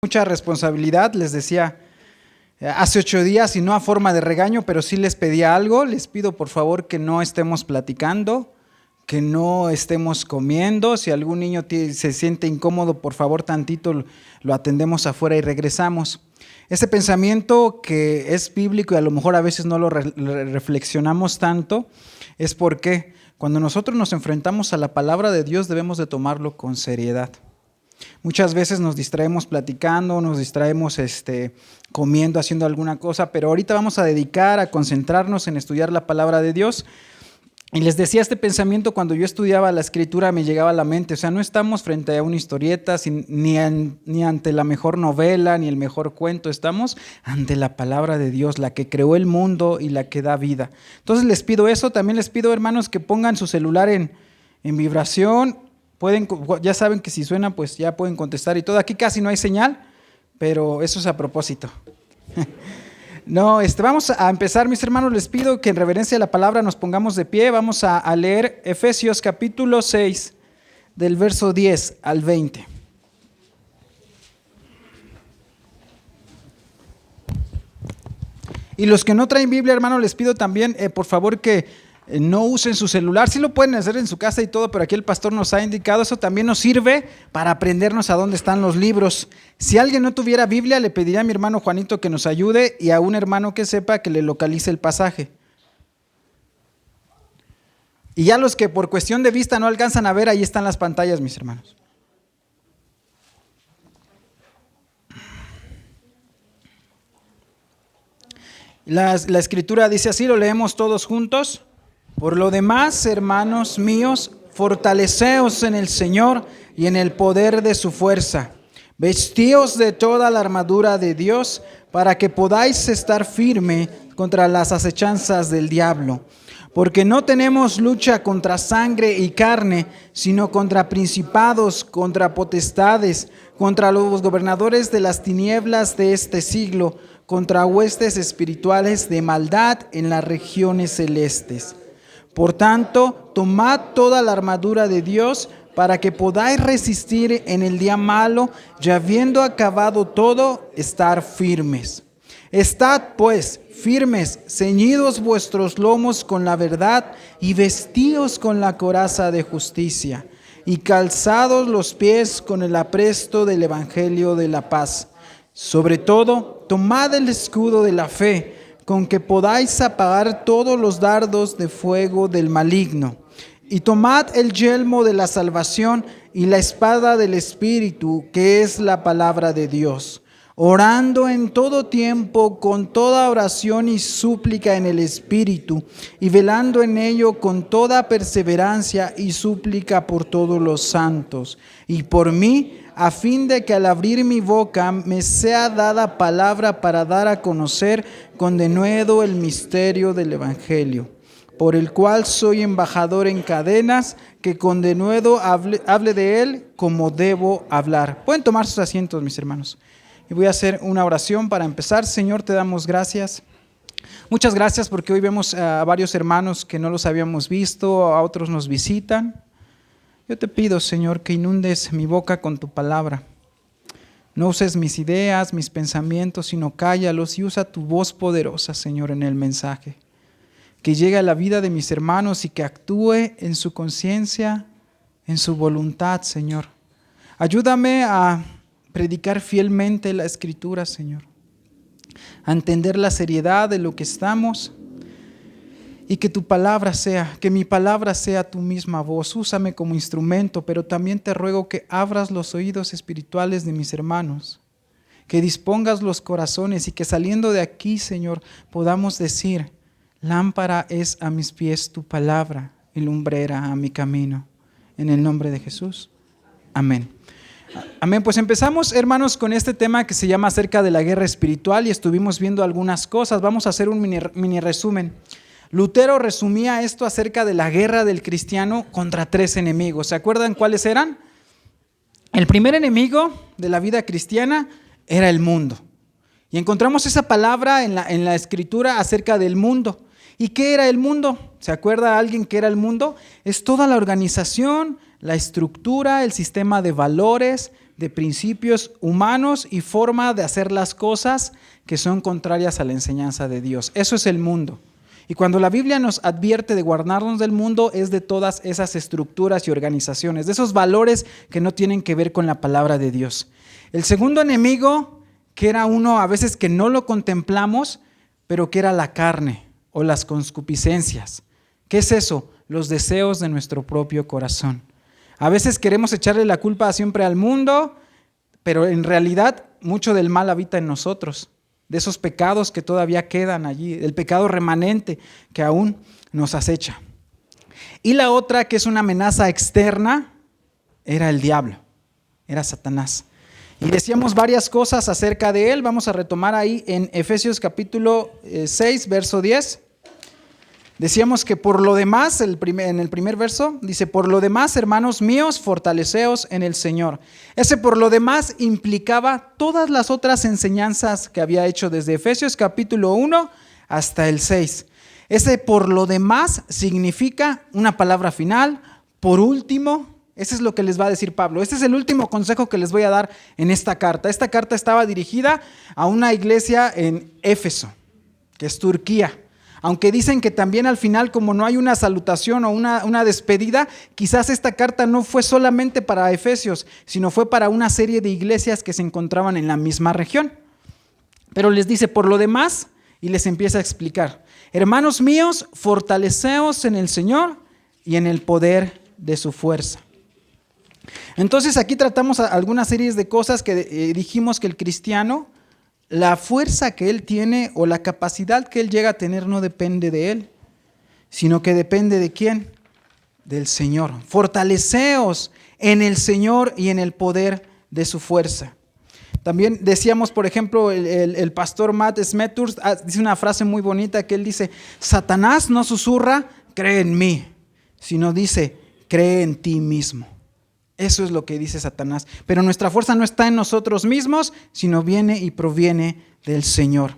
Mucha responsabilidad, les decía hace 8 días y no a forma de regaño, pero sí les pedía algo. Les pido por favor que no estemos platicando, que no estemos comiendo. Si algún niño se siente incómodo, por favor tantito lo atendemos afuera y regresamos. Ese pensamiento que es bíblico y a lo mejor a veces no lo reflexionamos tanto, es porque cuando nosotros nos enfrentamos a la palabra de Dios debemos de tomarlo con seriedad. Muchas veces nos distraemos platicando, nos distraemos comiendo, haciendo alguna cosa, pero ahorita vamos a dedicar a concentrarnos en estudiar la palabra de Dios. Y les decía, este pensamiento cuando yo estudiaba la escritura me llegaba a la mente. O sea, no estamos frente a una historieta, ni ante la mejor novela, ni el mejor cuento. Estamos ante la palabra de Dios, la que creó el mundo y la que da vida. Entonces les pido eso. También les pido, hermanos, que pongan su celular en vibración. Ya saben que si suena, pues ya pueden contestar y todo. Aquí casi no hay señal, pero eso es a propósito. No, vamos a empezar, mis hermanos. Les pido que en reverencia a la palabra nos pongamos de pie. Vamos a leer Efesios capítulo 6, del verso 10 al 20. Y los que no traen Biblia, hermanos, les pido también, por favor, que no usen su celular. Sí lo pueden hacer en su casa y todo, pero aquí el pastor nos ha indicado, eso también nos sirve para aprendernos a dónde están los libros. Si alguien no tuviera Biblia, le pediría a mi hermano Juanito que nos ayude y a un hermano que sepa que le localice el pasaje. Y ya los que por cuestión de vista no alcanzan a ver, ahí están las pantallas, mis hermanos. La escritura dice así, lo leemos todos juntos. Por lo demás, hermanos míos, fortaleceos en el Señor y en el poder de su fuerza. Vestíos de toda la armadura de Dios para que podáis estar firme contra las acechanzas del diablo. Porque no tenemos lucha contra sangre y carne, sino contra principados, contra potestades, contra los gobernadores de las tinieblas de este siglo, contra huestes espirituales de maldad en las regiones celestes. Por tanto, tomad toda la armadura de Dios para que podáis resistir en el día malo y habiendo acabado todo, estar firmes. Estad pues firmes, ceñidos vuestros lomos con la verdad y vestíos con la coraza de justicia y calzados los pies con el apresto del evangelio de la paz. Sobre todo, tomad el escudo de la fe, con que podáis apagar todos los dardos de fuego del maligno. Y tomad el yelmo de la salvación y la espada del Espíritu, que es la palabra de Dios, orando en todo tiempo con toda oración y súplica en el Espíritu, y velando en ello con toda perseverancia y súplica por todos los santos, y por mí, a fin de que al abrir mi boca me sea dada palabra para dar a conocer con denuedo el misterio del Evangelio, por el cual soy embajador en cadenas, que con denuedo hable de él como debo hablar. Pueden tomar sus asientos, mis hermanos. Y voy a hacer una oración para empezar. Señor, te damos gracias. Muchas gracias porque hoy vemos a varios hermanos que no los habíamos visto, a otros nos visitan. Yo te pido, Señor, que inundes mi boca con tu palabra. No uses mis ideas, mis pensamientos, sino cállalos y usa tu voz poderosa, Señor, en el mensaje. Que llegue a la vida de mis hermanos y que actúe en su conciencia, en su voluntad, Señor. Ayúdame a predicar fielmente la Escritura, Señor. A entender la seriedad de lo que estamos. Y que tu palabra que mi palabra sea tu misma voz. Úsame como instrumento, pero también te ruego que abras los oídos espirituales de mis hermanos, que dispongas los corazones y que saliendo de aquí, Señor, podamos decir, lámpara es a mis pies tu palabra y lumbrera a mi camino. En el nombre de Jesús. Amén. Amén, pues empezamos, hermanos, con este tema que se llama acerca de la guerra espiritual y estuvimos viendo algunas cosas. Vamos a hacer un mini resumen. Lutero resumía esto acerca de la guerra del cristiano contra 3 enemigos. ¿Se acuerdan cuáles eran? El primer enemigo de la vida cristiana era el mundo. Y encontramos esa palabra en la escritura acerca del mundo. ¿Y qué era el mundo? ¿Se acuerda alguien qué era el mundo? Es toda la organización, la estructura, el sistema de valores, de principios humanos y forma de hacer las cosas que son contrarias a la enseñanza de Dios. Eso es el mundo. Y cuando la Biblia nos advierte de guardarnos del mundo, es de todas esas estructuras y organizaciones, de esos valores que no tienen que ver con la palabra de Dios. El segundo enemigo, que era uno a veces que no lo contemplamos, pero que era la carne o las concupiscencias. ¿Qué es eso? Los deseos de nuestro propio corazón. A veces queremos echarle la culpa siempre al mundo, pero en realidad mucho del mal habita en nosotros. De esos pecados que todavía quedan allí, el pecado remanente que aún nos acecha. Y la otra, que es una amenaza externa, era el diablo, era Satanás. Y decíamos varias cosas acerca de él. Vamos a retomar ahí en Efesios capítulo 6, verso 10. Decíamos que por lo demás, en el primer verso, dice, por lo demás, hermanos míos, fortaleceos en el Señor. Ese por lo demás implicaba todas las otras enseñanzas que había hecho desde Efesios capítulo 1 hasta el 6. Ese por lo demás significa una palabra final, por último. Eso es lo que les va a decir Pablo. Este es el último consejo que les voy a dar en esta carta. Esta carta estaba dirigida a una iglesia en Éfeso, que es Turquía. Aunque dicen que también al final, como no hay una salutación o una despedida, quizás esta carta no fue solamente para Efesios, sino fue para una serie de iglesias que se encontraban en la misma región. Pero les dice, por lo demás, y les empieza a explicar, hermanos míos, fortaleceos en el Señor y en el poder de su fuerza. Entonces aquí tratamos algunas series de cosas que dijimos que el cristiano, la fuerza que él tiene o la capacidad que él llega a tener no depende de él, sino que depende ¿de quién? Del Señor. Fortaleceos en el Señor y en el poder de su fuerza. También decíamos, por ejemplo, el pastor Matt Smetters dice una frase muy bonita que él dice, Satanás no susurra, cree en mí, sino dice, cree en ti mismo. Eso es lo que dice Satanás. Pero nuestra fuerza no está en nosotros mismos, sino viene y proviene del Señor.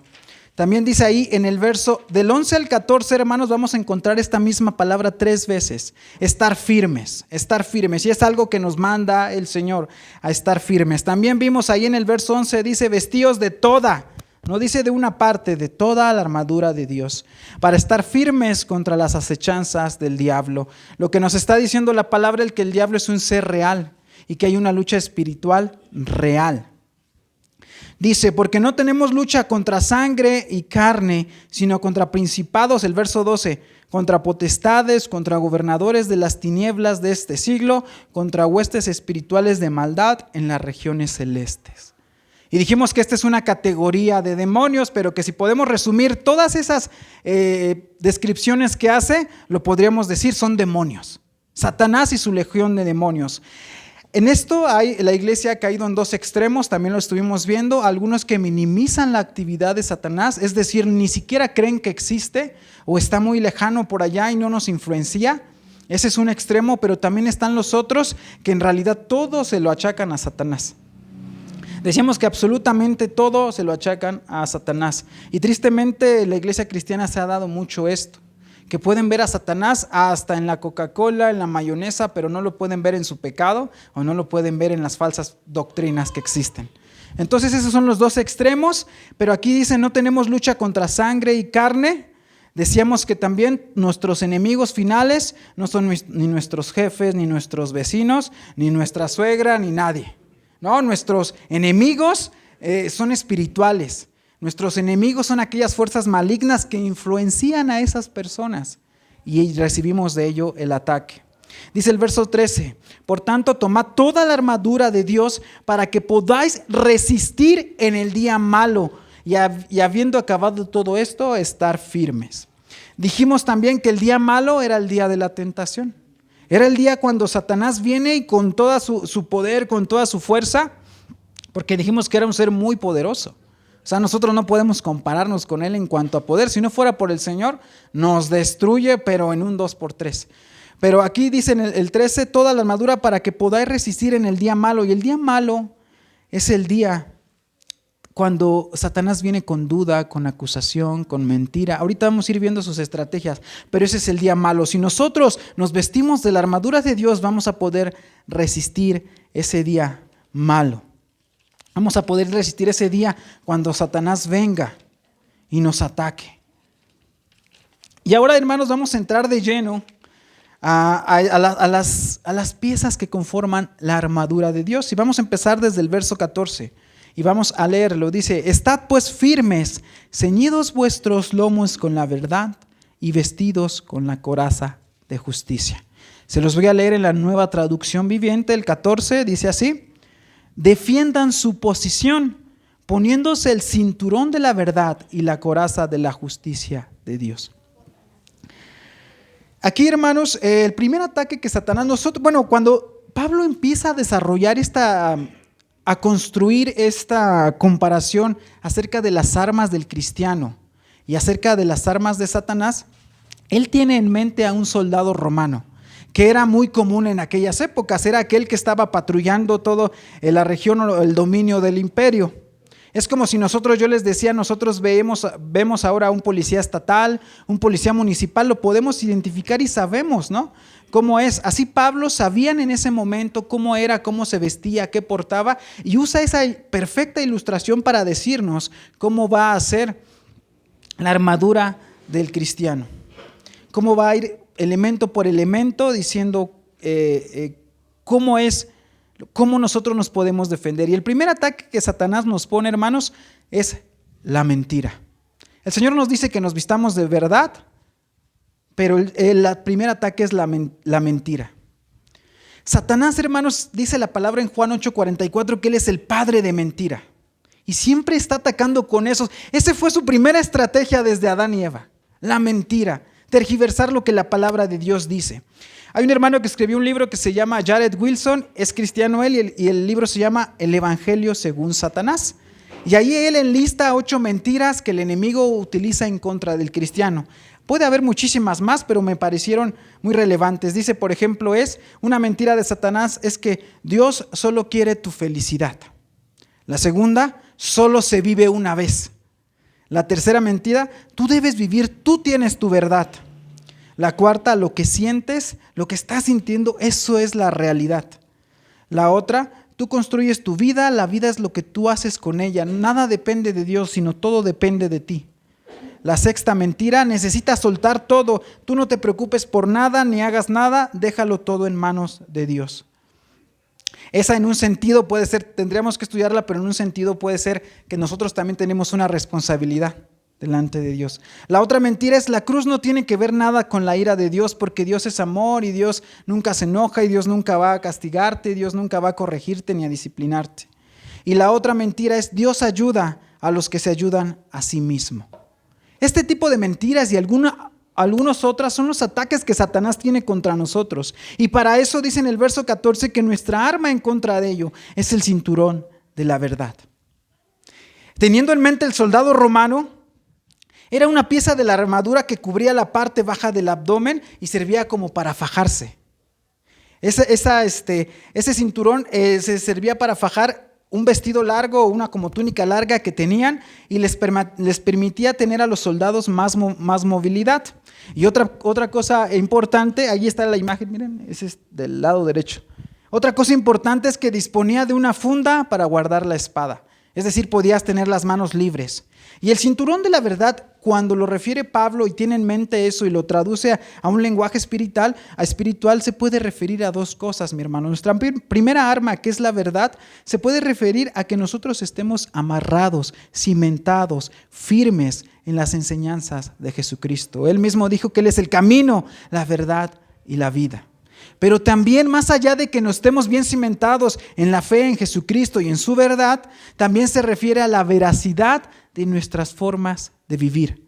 También dice ahí en el verso del 11 al 14, hermanos, vamos a encontrar esta misma palabra 3 veces. Estar firmes, estar firmes. Y es algo que nos manda el Señor a estar firmes. También vimos ahí en el verso 11, dice vestíos de toda. No dice de una parte, de toda la armadura de Dios, para estar firmes contra las acechanzas del diablo. Lo que nos está diciendo la palabra es que el diablo es un ser real y que hay una lucha espiritual real. Dice, porque no tenemos lucha contra sangre y carne, sino contra principados, el verso 12, contra potestades, contra gobernadores de las tinieblas de este siglo, contra huestes espirituales de maldad en las regiones celestes. Y dijimos que esta es una categoría de demonios, pero que si podemos resumir todas esas descripciones que hace, lo podríamos decir son demonios. Satanás y su legión de demonios. En esto la iglesia ha caído en 2 extremos, también lo estuvimos viendo, algunos que minimizan la actividad de Satanás, es decir, ni siquiera creen que existe o está muy lejano por allá y no nos influencia. Ese es un extremo, pero también están los otros que en realidad todo se lo achacan a Satanás. Decíamos que absolutamente todo se lo achacan a Satanás. Y tristemente la iglesia cristiana se ha dado mucho esto, que pueden ver a Satanás hasta en la Coca-Cola, en la mayonesa, pero no lo pueden ver en su pecado o no lo pueden ver en las falsas doctrinas que existen. Entonces esos son los 2 extremos, pero aquí dice no tenemos lucha contra sangre y carne. Decíamos que también nuestros enemigos finales no son ni nuestros jefes, ni nuestros vecinos, ni nuestra suegra, ni nadie. No, nuestros enemigos son espirituales. Nuestros enemigos son aquellas fuerzas malignas que influencian a esas personas y recibimos de ello el ataque. Dice el verso 13, por tanto, tomad toda la armadura de Dios para que podáis resistir en el día malo y habiendo acabado todo esto, estar firmes. Dijimos también que el día malo era el día de la tentación. Era el día cuando Satanás viene y con todo su poder, con toda su fuerza, porque dijimos que era un ser muy poderoso. O sea, nosotros no podemos compararnos con él en cuanto a poder. Si no fuera por el Señor, nos destruye, pero en un 2x3. Pero aquí dice en el 13, toda la armadura para que podáis resistir en el día malo. Y el día malo es el día cuando Satanás viene con duda, con acusación, con mentira. Ahorita vamos a ir viendo sus estrategias, pero ese es el día malo. Si nosotros nos vestimos de la armadura de Dios, vamos a poder resistir ese día malo. Vamos a poder resistir ese día cuando Satanás venga y nos ataque. Y ahora, hermanos, vamos a entrar de lleno a las piezas que conforman la armadura de Dios. Y vamos a empezar desde el verso 14 y vamos a leerlo. Dice: estad pues firmes, ceñidos vuestros lomos con la verdad y vestidos con la coraza de justicia. Se los voy a leer en la Nueva Traducción Viviente. El 14 dice así: defiendan su posición, poniéndose el cinturón de la verdad y la coraza de la justicia de Dios. Aquí, hermanos, el primer ataque que Satanás cuando Pablo empieza a desarrollar a construir esta comparación acerca de las armas del cristiano y acerca de las armas de Satanás, él tiene en mente a un soldado romano, que era muy común en aquellas épocas. Era aquel que estaba patrullando toda la región o el dominio del imperio. Es como si yo les decía, nosotros vemos ahora a un policía estatal, un policía municipal, lo podemos identificar y sabemos, ¿no?, cómo es. Así Pablo sabían en ese momento cómo era, cómo se vestía, qué portaba, y usa esa perfecta ilustración para decirnos cómo va a ser la armadura del cristiano. Cómo va a ir elemento por elemento diciendo cómo nosotros nos podemos defender. Y el primer ataque que Satanás nos pone, hermanos, es la mentira. El Señor nos dice que nos vistamos de verdad, pero el primer ataque es la mentira. Satanás, hermanos, dice la palabra en Juan 8:44 que él es el padre de mentira. Y siempre está atacando con eso. Esa fue su primera estrategia desde Adán y Eva, la mentira, tergiversar lo que la palabra de Dios dice. Hay un hermano que escribió un libro que se llama Jared Wilson, es cristiano él, y el libro se llama El Evangelio según Satanás. Y ahí él enlista 8 mentiras que el enemigo utiliza en contra del cristiano. Puede haber muchísimas más, pero me parecieron muy relevantes. Dice, por ejemplo, una mentira de Satanás es que Dios solo quiere tu felicidad. La segunda, solo se vive una vez. La tercera mentira, tú debes vivir, tú tienes tu verdad. La cuarta, lo que sientes, lo que estás sintiendo, eso es la realidad. La otra, tú construyes tu vida, la vida es lo que tú haces con ella. Nada depende de Dios, sino todo depende de ti. La sexta mentira, necesitas soltar todo. Tú no te preocupes por nada, ni hagas nada, déjalo todo en manos de Dios. Esa en un sentido puede ser, tendríamos que estudiarla, pero en un sentido puede ser que nosotros también tenemos una responsabilidad delante de Dios. La otra mentira es la cruz no tiene que ver nada con la ira de Dios, porque Dios es amor y Dios nunca se enoja y Dios nunca va a castigarte, Dios nunca va a corregirte ni a disciplinarte. Y la otra mentira es Dios ayuda a los que se ayudan a sí mismo. Este tipo de mentiras y algunas otras son los ataques que Satanás tiene contra nosotros. Y para eso dice en el verso 14 que nuestra arma en contra de ello es el cinturón de la verdad. Teniendo en mente el soldado romano, era una pieza de la armadura que cubría la parte baja del abdomen y servía como para fajarse. Ese cinturón se servía para fajar un vestido largo o una como túnica larga que tenían y les permitía tener a los soldados más movilidad. Y otra cosa importante, ahí está la imagen, miren, ese es del lado derecho. Otra cosa importante es que disponía de una funda para guardar la espada. Es decir, podías tener las manos libres. Y el cinturón de la verdad, cuando lo refiere Pablo y tiene en mente eso y lo traduce a un lenguaje espiritual, se puede referir a 2 cosas, mi hermano. Nuestra primera arma, que es la verdad, se puede referir a que nosotros estemos amarrados, cimentados, firmes en las enseñanzas de Jesucristo. Él mismo dijo que Él es el camino, la verdad y la vida. Pero también, más allá de que nos estemos bien cimentados en la fe en Jesucristo y en su verdad, también se refiere a la veracidad de nuestras formas de vivir.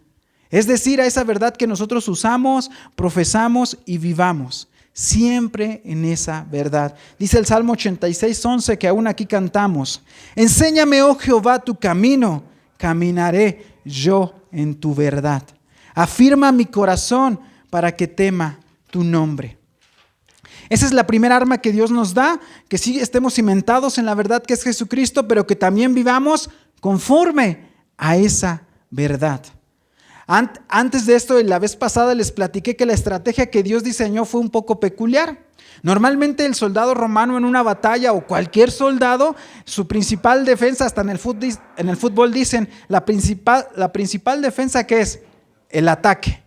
Es decir, a esa verdad que nosotros usamos, profesamos y vivamos. Siempre en esa verdad. Dice el Salmo 86:11 que aún aquí cantamos: enséñame, oh Jehová, tu camino, caminaré yo en tu verdad. Afirma mi corazón para que tema tu nombre. Esa es la primera arma que Dios nos da, que sí estemos cimentados en la verdad que es Jesucristo, pero que también vivamos conforme a esa verdad. Antes de esto, la vez pasada les platiqué que la estrategia que Dios diseñó fue un poco peculiar. Normalmente el soldado romano en una batalla o cualquier soldado, su principal defensa, hasta en el fútbol dicen, la principal defensa ¿qué es? El ataque.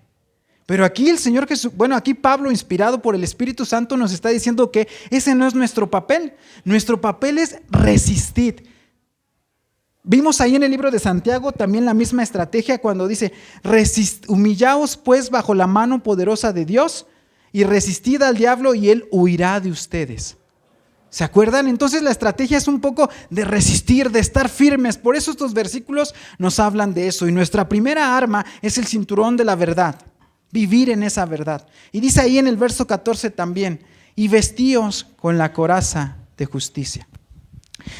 Pero aquí el Señor Jesús, aquí Pablo, inspirado por el Espíritu Santo, nos está diciendo que ese no es nuestro papel. Nuestro papel es resistir. Vimos ahí en el libro de Santiago también la misma estrategia cuando dice, humillaos pues bajo la mano poderosa de Dios y resistid al diablo y él huirá de ustedes. ¿Se acuerdan? Entonces la estrategia es un poco de resistir, de estar firmes. Por eso estos versículos nos hablan de eso. Y nuestra primera arma es el cinturón de la verdad. Vivir en esa verdad. Y dice ahí en el verso 14 también, y vestíos con la coraza de justicia.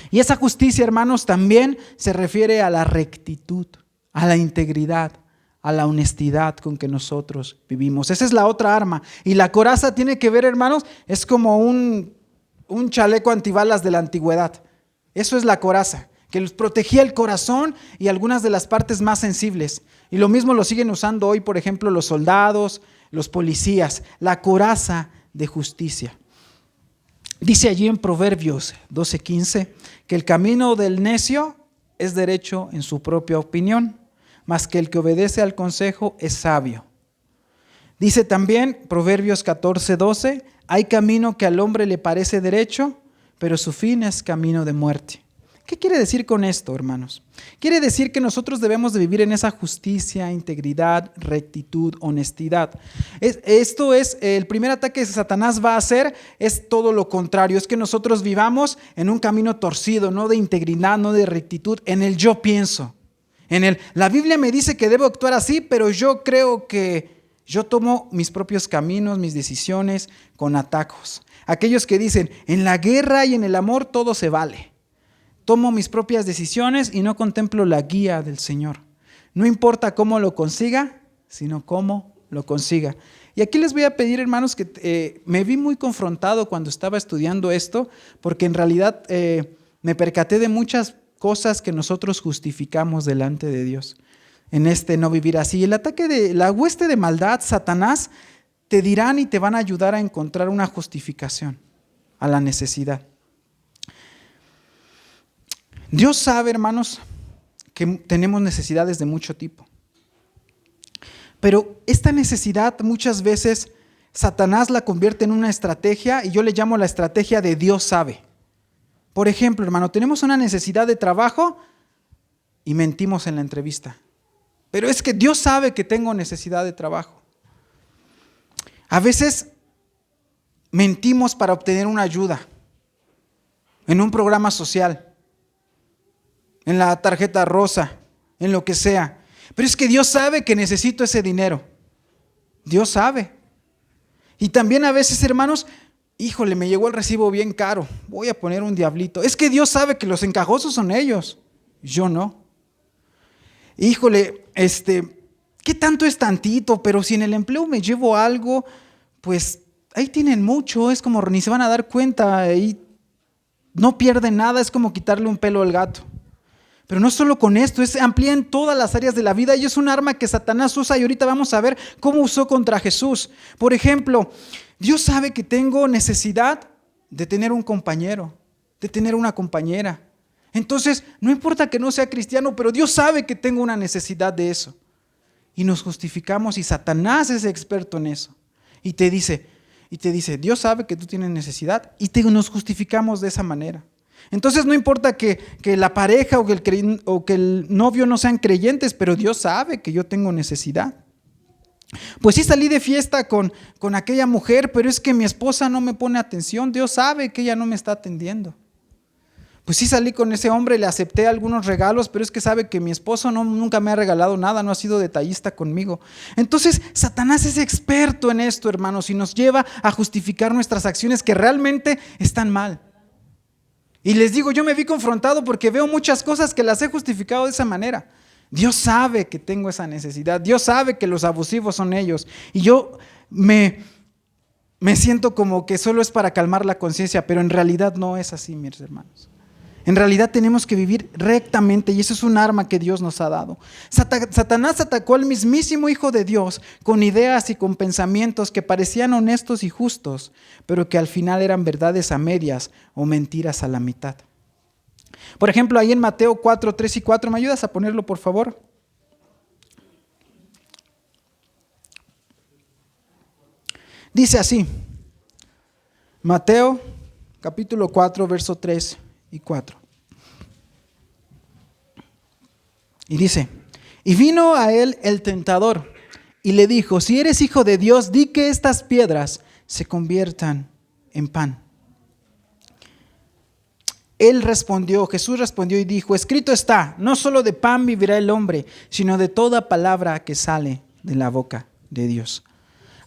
Y esa justicia, hermanos, también se refiere a la rectitud, a la integridad, a la honestidad con que nosotros vivimos. Esa es la otra arma. Y la coraza tiene que ver, hermanos, es como un chaleco antibalas de la antigüedad. Eso es la coraza, que les protegía el corazón y algunas de las partes más sensibles. Y lo mismo lo siguen usando hoy, por ejemplo, los soldados, los policías, la coraza de justicia. Dice allí en Proverbios 12:15 que el camino del necio es derecho en su propia opinión, mas que el que obedece al consejo es sabio. Dice también Proverbios 14:12, hay camino que al hombre le parece derecho, pero su fin es camino de muerte. ¿Qué quiere decir con esto, hermanos? Quiere decir que nosotros debemos de vivir en esa justicia, integridad, rectitud, honestidad. Esto es, el primer ataque que Satanás va a hacer es todo lo contrario, es que nosotros vivamos en un camino torcido, no de integridad, no de rectitud, en el yo pienso. La Biblia me dice que debo actuar así, pero yo creo que yo tomo mis propios caminos, mis decisiones con atajos. Aquellos que dicen, en la guerra y en el amor todo se vale. Tomo mis propias decisiones y no contemplo la guía del Señor. No importa cómo lo consiga, sino cómo lo consiga. Y aquí les voy a pedir, hermanos, que me vi muy confrontado cuando estaba estudiando esto, porque en realidad me percaté de muchas cosas que nosotros justificamos delante de Dios en este no vivir así. El ataque de la hueste de maldad, Satanás, te dirán y te van a ayudar a encontrar una justificación a la necesidad. Dios sabe, hermanos, que tenemos necesidades de mucho tipo. Pero esta necesidad muchas veces Satanás la convierte en una estrategia y yo le llamo la estrategia de Dios sabe. Por ejemplo, hermano, tenemos una necesidad de trabajo y mentimos en la entrevista. Pero es que Dios sabe que tengo necesidad de trabajo. A veces mentimos para obtener una ayuda en un programa social, en la tarjeta rosa, en lo que sea. Pero es que Dios sabe que necesito ese dinero. Dios sabe. Y también a veces, hermanos, híjole, me llegó el recibo bien caro, voy a poner un diablito. Es que Dios sabe que los encajosos son ellos, yo no. Híjole, ¿qué tanto es tantito? Pero si en el empleo me llevo algo, pues ahí tienen mucho, es como ni se van a dar cuenta, ahí no pierden nada, es como quitarle un pelo al gato. Pero no solo con esto, amplía en todas las áreas de la vida y es un arma que Satanás usa y ahorita vamos a ver cómo usó contra Jesús. Por ejemplo, Dios sabe que tengo necesidad de tener un compañero, de tener una compañera. Entonces, no importa que no sea cristiano, pero Dios sabe que tengo una necesidad de eso. Y nos justificamos y Satanás es experto en eso. Y te dice, Dios sabe que tú tienes necesidad y nos justificamos de esa manera. Entonces no importa que la pareja o que el novio no sean creyentes, pero Dios sabe que yo tengo necesidad. Pues sí salí de fiesta con aquella mujer, pero es que mi esposa no me pone atención. Dios sabe que ella no me está atendiendo. Pues sí salí con ese hombre, le acepté algunos regalos, pero es que sabe que mi esposo nunca me ha regalado nada, no ha sido detallista conmigo. Entonces Satanás es experto en esto, hermanos, y nos lleva a justificar nuestras acciones que realmente están mal. Y les digo, yo me vi confrontado porque veo muchas cosas que las he justificado de esa manera. Dios sabe que tengo esa necesidad. Dios sabe que los abusivos son ellos. Y yo me siento como que solo es para calmar la conciencia, pero en realidad no es así, mis hermanos. En realidad tenemos que vivir rectamente y eso es un arma que Dios nos ha dado. Satanás atacó al mismísimo Hijo de Dios con ideas y con pensamientos que parecían honestos y justos, pero que al final eran verdades a medias o mentiras a la mitad. Por ejemplo, ahí en Mateo 4, 3 y 4, ¿me ayudas a ponerlo, por favor? Dice así, Mateo capítulo 4, verso 3 y 4. Y dice, y vino a él el tentador y le dijo, si eres hijo de Dios, di que estas piedras se conviertan en pan. Jesús respondió y dijo, escrito está, no solo de pan vivirá el hombre, sino de toda palabra que sale de la boca de Dios.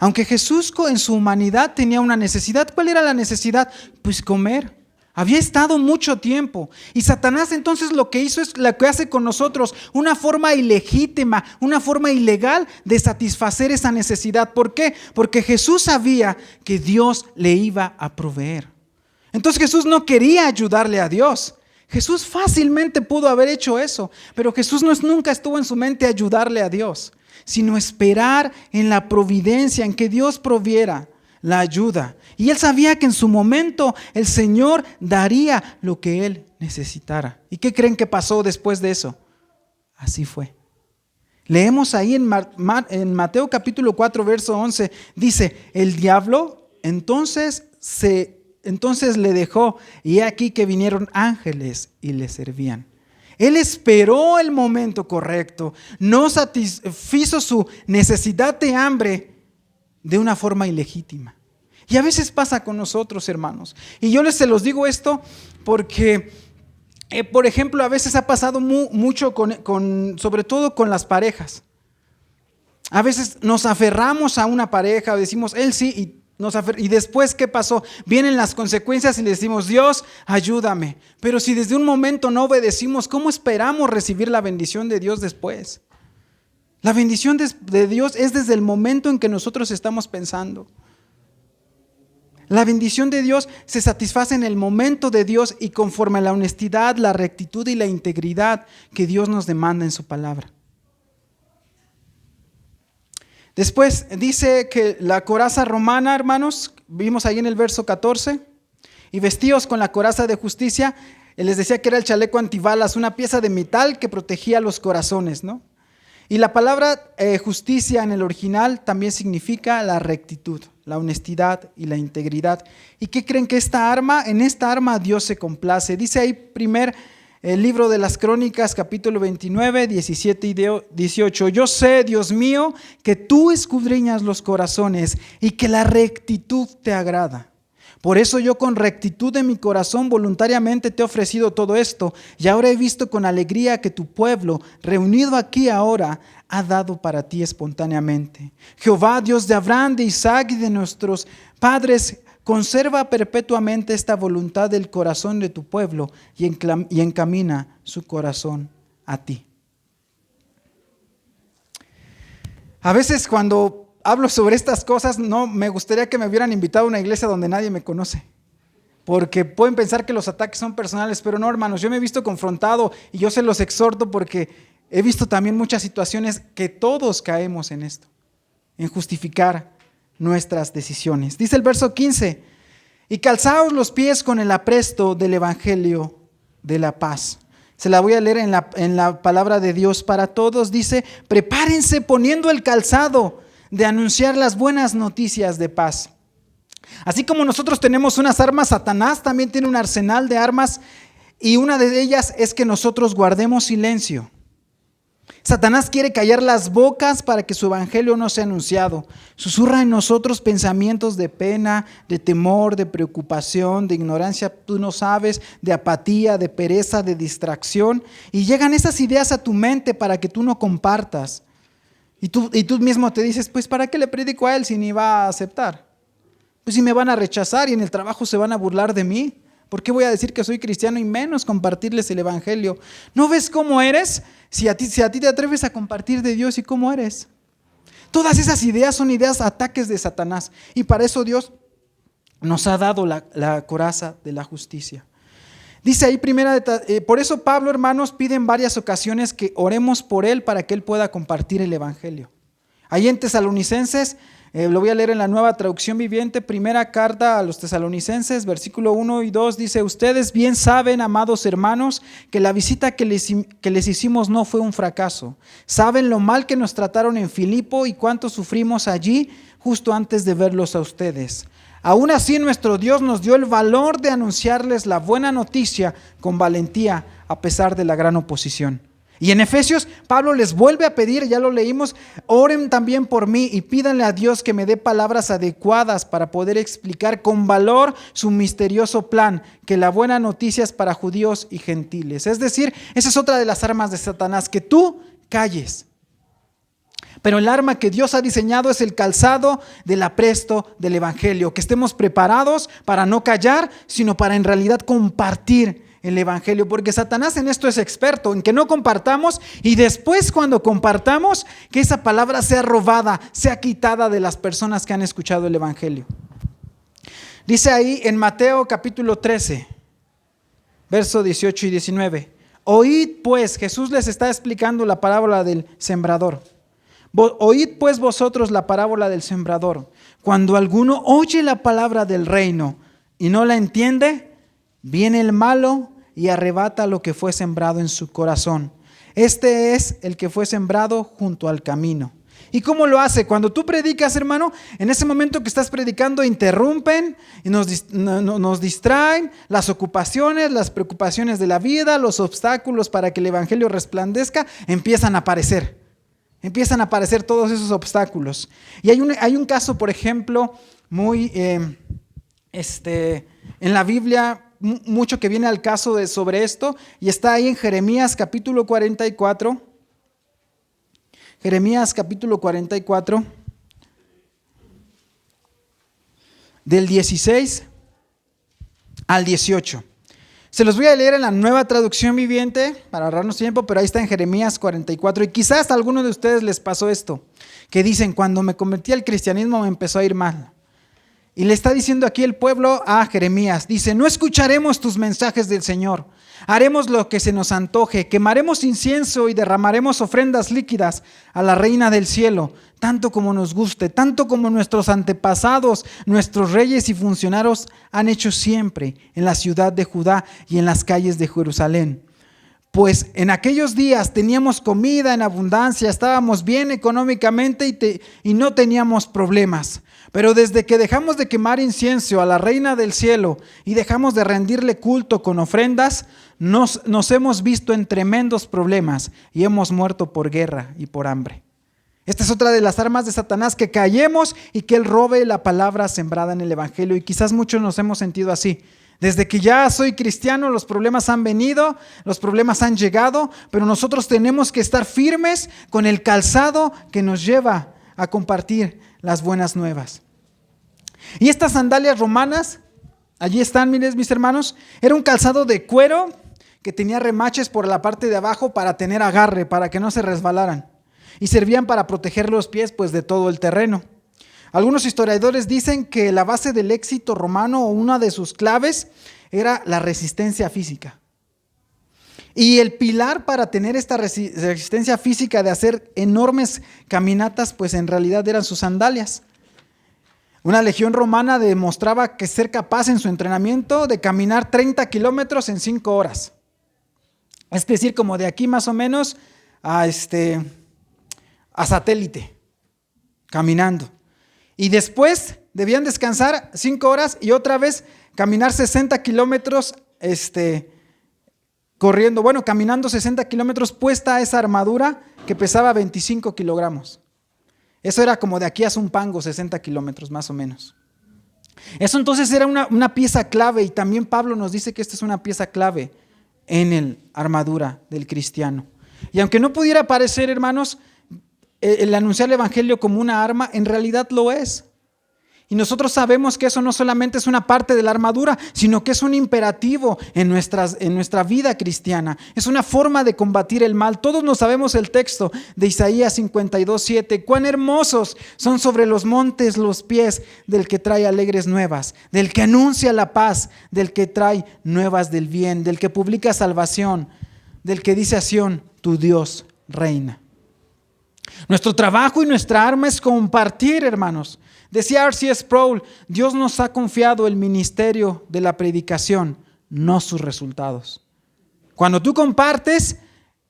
Aunque Jesús en su humanidad tenía una necesidad, ¿cuál era la necesidad? Pues comer. Había estado mucho tiempo. Y Satanás entonces lo que hizo es lo que hace con nosotros, una forma ilegítima, una forma ilegal de satisfacer esa necesidad. ¿Por qué? Porque Jesús sabía que Dios le iba a proveer. Entonces Jesús no quería ayudarle a Dios. Jesús fácilmente pudo haber hecho eso, pero Jesús nunca estuvo en su mente ayudarle a Dios, sino esperar en la providencia, en que Dios proviera la ayuda. Y él sabía que en su momento el Señor daría lo que él necesitara. ¿Y qué creen que pasó después de eso? Así fue. Leemos ahí en Mateo capítulo 4, verso 11, dice, el diablo entonces le dejó, y he aquí que vinieron ángeles y le servían. Él esperó el momento correcto, no satisfizo su necesidad de hambre de una forma ilegítima. Y a veces pasa con nosotros, hermanos. Y yo se los digo esto porque, por ejemplo, a veces ha pasado mucho sobre todo con las parejas. A veces nos aferramos a una pareja, decimos, él sí, y después, ¿qué pasó? Vienen las consecuencias y le decimos, Dios, ayúdame. Pero si desde un momento no obedecimos, ¿cómo esperamos recibir la bendición de Dios después? La bendición de Dios es desde el momento en que nosotros estamos pensando. La bendición de Dios se satisface en el momento de Dios y conforme a la honestidad, la rectitud y la integridad que Dios nos demanda en su palabra. Después dice que la coraza romana, hermanos, vimos ahí en el verso 14, y vestidos con la coraza de justicia, les decía que era el chaleco antibalas, una pieza de metal que protegía los corazones, ¿no? Y la palabra justicia en el original también significa la rectitud, la honestidad y la integridad. ¿Y qué creen que en esta arma Dios se complace? Dice ahí el libro de las Crónicas, capítulo 29, 17 y 18. Yo sé, Dios mío, que tú escudriñas los corazones y que la rectitud te agrada. Por eso yo con rectitud de mi corazón voluntariamente te he ofrecido todo esto, y ahora he visto con alegría que tu pueblo, reunido aquí ahora, ha dado para ti espontáneamente. Jehová, Dios de Abraham, de Isaac y de nuestros padres, conserva perpetuamente esta voluntad del corazón de tu pueblo y encamina su corazón a ti. A veces cuando hablo sobre estas cosas, no me gustaría que me hubieran invitado a una iglesia donde nadie me conoce, porque pueden pensar que los ataques son personales, pero no, hermanos, yo me he visto confrontado y yo se los exhorto porque he visto también muchas situaciones que todos caemos en esto, en justificar nuestras decisiones. Dice el verso 15, y calzaos los pies con el apresto del evangelio de la paz. Se la voy a leer en la palabra de Dios para todos. Dice, prepárense poniendo el calzado de anunciar las buenas noticias de paz. Así como nosotros tenemos unas armas, Satanás también tiene un arsenal de armas, y una de ellas es que nosotros guardemos silencio. Satanás quiere callar las bocas para que su evangelio no sea anunciado. Susurra en nosotros pensamientos de pena, de temor, de preocupación, de ignorancia, tú no sabes, de apatía, de pereza, de distracción. Y llegan esas ideas a tu mente para que tú no compartas. Y tú mismo te dices, pues ¿para qué le predico a él si ni va a aceptar? Pues si me van a rechazar y en el trabajo se van a burlar de mí. ¿Por qué voy a decir que soy cristiano y menos compartirles el evangelio? ¿No ves cómo eres? Si a ti te atreves a compartir de Dios, ¿y cómo eres? Todas esas ideas son ideas, ataques de Satanás. Y para eso Dios nos ha dado la coraza de la justicia. Dice ahí por eso Pablo, hermanos, pide en varias ocasiones que oremos por él para que él pueda compartir el evangelio. Ahí en Tesalonicenses, lo voy a leer en la Nueva Traducción Viviente, primera carta a los Tesalonicenses, versículo 1 y 2, dice: ustedes bien saben, amados hermanos, que la visita que les hicimos no fue un fracaso. Saben lo mal que nos trataron en Filipo y cuánto sufrimos allí justo antes de verlos a ustedes. Aún así, nuestro Dios nos dio el valor de anunciarles la buena noticia con valentía a pesar de la gran oposición. Y en Efesios, Pablo les vuelve a pedir, ya lo leímos: oren también por mí y pídanle a Dios que me dé palabras adecuadas para poder explicar con valor su misterioso plan, que la buena noticia es para judíos y gentiles. Es decir, esa es otra de las armas de Satanás, que tú calles. Pero el arma que Dios ha diseñado es el calzado del apresto del evangelio, que estemos preparados para no callar, sino para en realidad compartir el evangelio, porque Satanás en esto es experto, en que no compartamos y después cuando compartamos, que esa palabra sea robada, sea quitada de las personas que han escuchado el evangelio. Dice ahí en Mateo capítulo 13, verso 18 y 19: oíd pues, Jesús les está explicando la parábola del sembrador. Oíd pues vosotros la parábola del sembrador. Cuando alguno oye la palabra del reino y no la entiende, viene el malo y arrebata lo que fue sembrado en su corazón. Este es el que fue sembrado junto al camino. ¿Y cómo lo hace? Cuando tú predicas, hermano, en ese momento que estás predicando, interrumpen y nos distraen las ocupaciones, las preocupaciones de la vida, los obstáculos para que el evangelio resplandezca, empiezan a aparecer. Empiezan a aparecer todos esos obstáculos. Y hay un caso, por ejemplo, muy en la Biblia, mucho que viene al caso sobre esto, y está ahí en Jeremías capítulo 44. Jeremías capítulo 44, del 16 al 18. Se los voy a leer en la Nueva Traducción Viviente para ahorrarnos tiempo, pero ahí está en Jeremías 44. Y quizás a alguno de ustedes les pasó esto, que dicen: cuando me convertí al cristianismo me empezó a ir mal. Y le está diciendo aquí el pueblo a Jeremías, dice: no escucharemos tus mensajes del Señor, haremos lo que se nos antoje, quemaremos incienso y derramaremos ofrendas líquidas a la Reina del Cielo, tanto como nos guste, tanto como nuestros antepasados, nuestros reyes y funcionarios han hecho siempre en la ciudad de Judá y en las calles de Jerusalén. Pues en aquellos días teníamos comida en abundancia, estábamos bien económicamente y no teníamos problemas. Pero desde que dejamos de quemar incienso a la Reina del Cielo y dejamos de rendirle culto con ofrendas, nos hemos visto en tremendos problemas y hemos muerto por guerra y por hambre. Esta es otra de las armas de Satanás, que callemos y que él robe la palabra sembrada en el evangelio. Y quizás muchos nos hemos sentido así. Desde que ya soy cristiano, los problemas han venido, los problemas han llegado, pero nosotros tenemos que estar firmes con el calzado que nos lleva a compartir las buenas nuevas. Y estas sandalias romanas, allí están, miren mis hermanos, era un calzado de cuero que tenía remaches por la parte de abajo para tener agarre, para que no se resbalaran, y servían para proteger los pies pues de todo el terreno. Algunos historiadores dicen que la base del éxito romano, o una de sus claves, era la resistencia física. Y el pilar para tener esta resistencia física de hacer enormes caminatas, pues en realidad eran sus sandalias. Una legión romana demostraba que ser capaz en su entrenamiento de caminar 30 kilómetros en 5 horas. Es decir, como de aquí más o menos a Satélite, caminando. Y después debían descansar 5 horas y otra vez caminar 60 kilómetros caminando 60 kilómetros puesta esa armadura que pesaba 25 kilogramos. Eso era como de aquí a Zumpango, 60 kilómetros más o menos. Eso entonces era una pieza clave, y también Pablo nos dice que esta es una pieza clave en la armadura del cristiano. Y aunque no pudiera parecer, hermanos, el anunciar el evangelio como una arma, en realidad lo es. Y nosotros sabemos que eso no solamente es una parte de la armadura, sino que es un imperativo en nuestra vida cristiana. Es una forma de combatir el mal. Todos nos sabemos el texto de Isaías 52:7. Cuán hermosos son sobre los montes los pies del que trae alegres nuevas, del que anuncia la paz, del que trae nuevas del bien, del que publica salvación, del que dice a Sión, tu Dios reina. Nuestro trabajo y nuestra arma es compartir, hermanos. Decía R.C. Sproul, Dios nos ha confiado el ministerio de la predicación, no sus resultados. Cuando tú compartes,